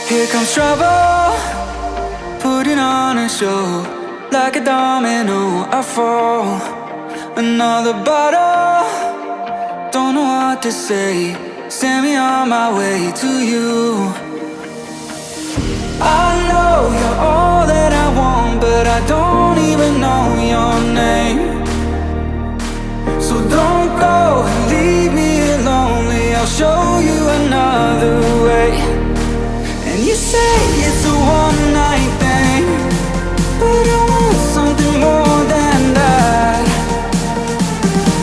Here comes trouble, putting on a show. Like a domino, I fall. Another bottle, don't know what to say. Send me on my way to you. I know you're all that I want, but I don't even know your name. So don't go and leave me lonely, I'll show you another way. And you say it's a one-night thing, but I want something more than that.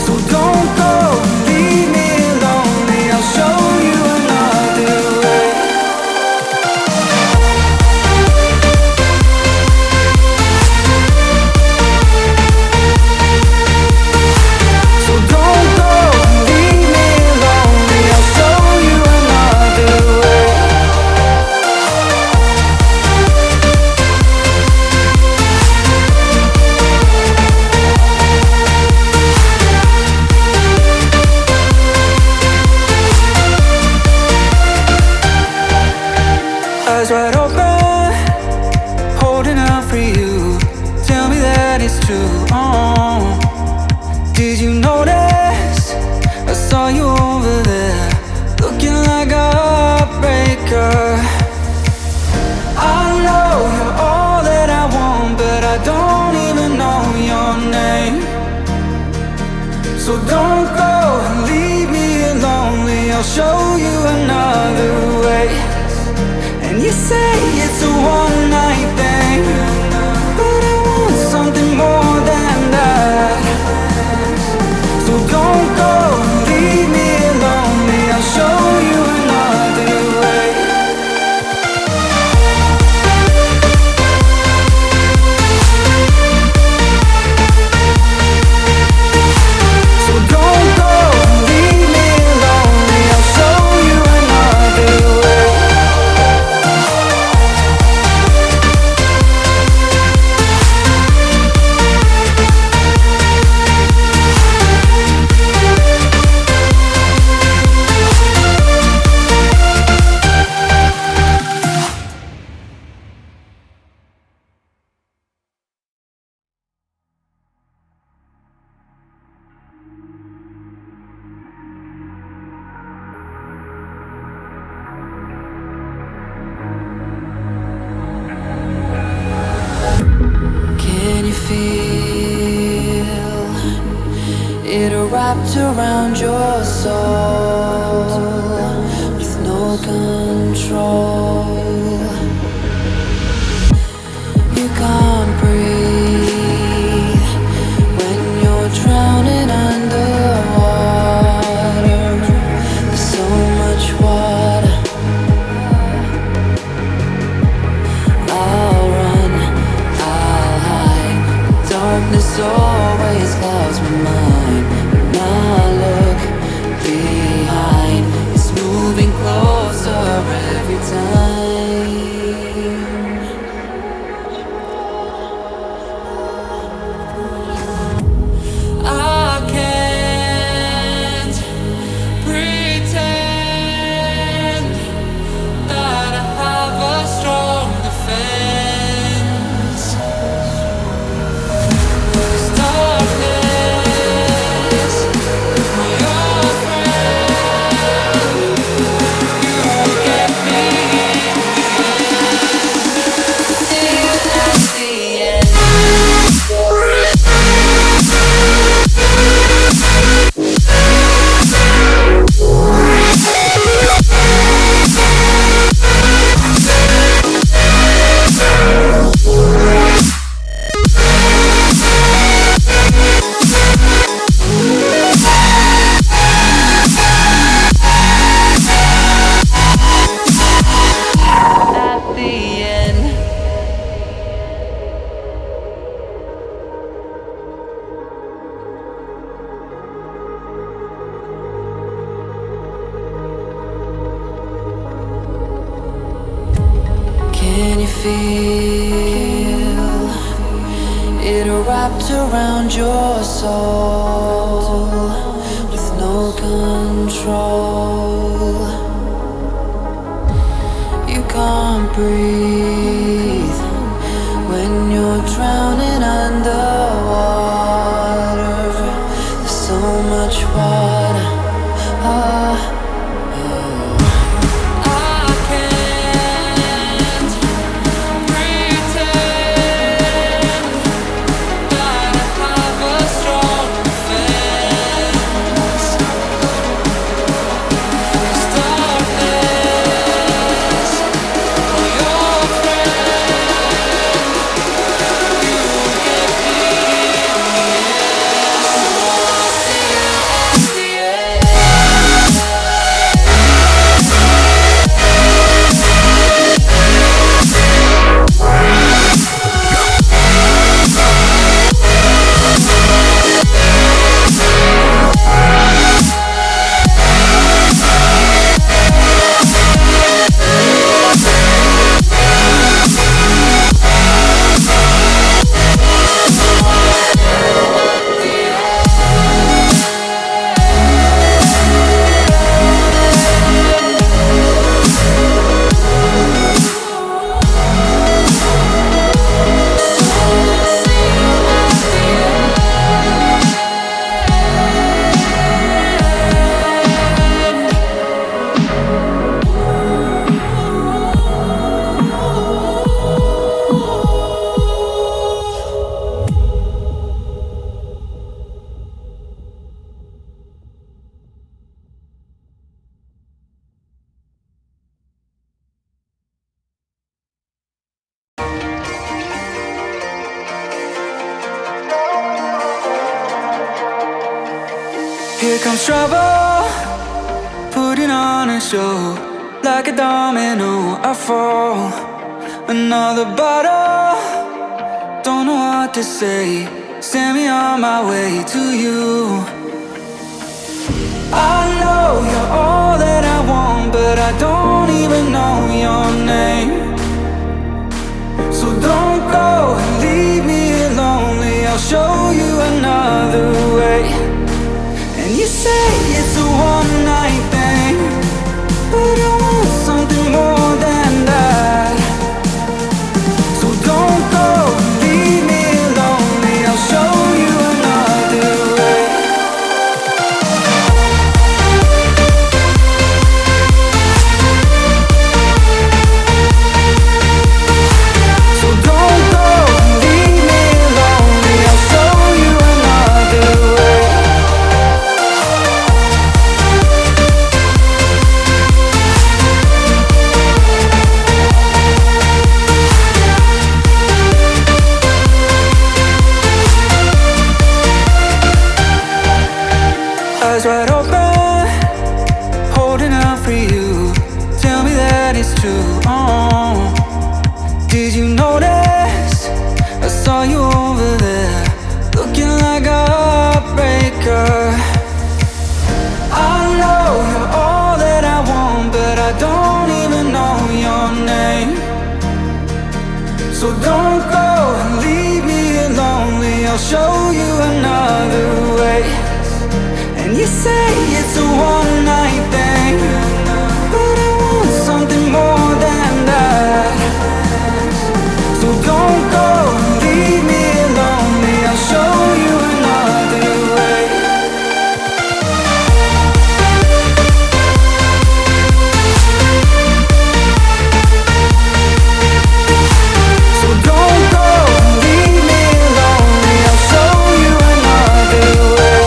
So don't go and leave me lonely, I'll show you another way. So don't go and leave me lonely, I'll show you another way. Eyes wide open, holding out for you. Tell me that it's true. Oh, did you notice? I saw you over there, looking like a heartbreaker. I know you're all that I want, but I don't even know your name. So don't go and leave me lonely, I'll show you another way. And you say it's a one-night thing, but I want something more than that. So don't go and leave me lonely, I'll show you another way. So don't go and leave me lonely, I'll show you another way. Can you feel it wrapped around your soul with no control? You can't breathe when you're drowning underwater. There's so much water. I'll run, I'll hide. Darkness always clouds my mind. When I look behind, it's moving closer every time. I can't pretend that I have a strong defense. 'Cause darkness, my old friend, you won't get me in at the end. At the end. Can you feel it wrapped around your soul with no control? You can't so much water. I can't pretend that I have a strong defense. 'Cause darkness, for your friend, you get me in the end. See you at the end. Here comes trouble, putting on a show. Like a domino, I fall. Another bottle, don't know what to say. Send me on my way to you. I know you're all that I want, but I don't even know your name. So don't go and leave me lonely. I'll show you another way. And you say it's a one-night thing, but I want something more than that. So don't go and leave me lonely. I'll show you another way. So don't go and leave me lonely. I'll show you another way. Eyes wide open, holding out for you. Tell me that it's true. Oh, did you notice? I saw you over there, looking like a heartbreaker. I know you're all that I want, but I don't even know your name. So don't go and leave me lonely. I'll show you another way. And you say it's a one-night thing, but I want something more than that. So don't go and leave me lonely. I'll show you another way. So don't go and leave me lonely. I'll show you another way.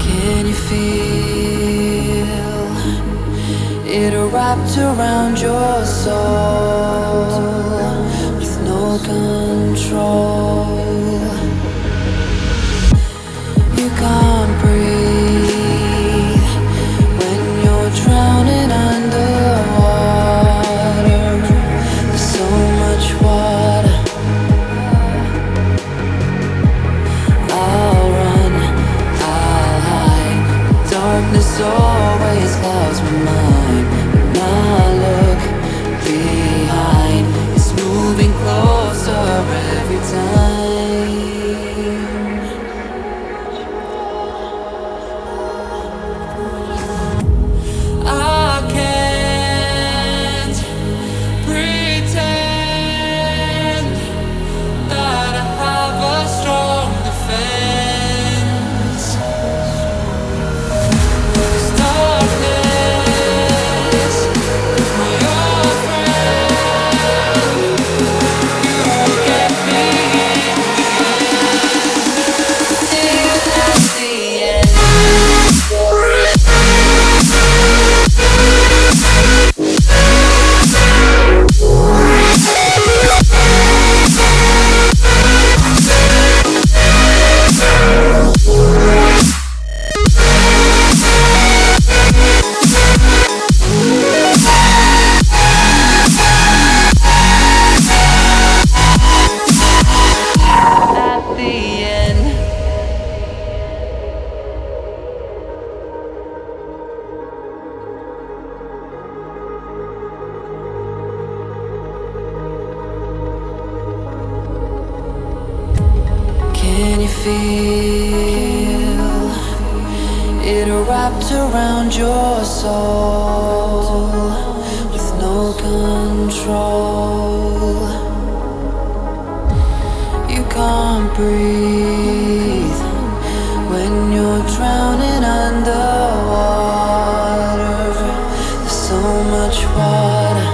Can you feel it wrapped around your soul with no control? You can't breathe when you're drowning underwater. There's so much water. every time. I can't pretend that I have a strong defense. 'Cause darkness, my old friend, you won't get me till at the end. At the end. Can you feel it wrapped around your soul with no control? You can't breathe when you're drowning underwater. There's so much water.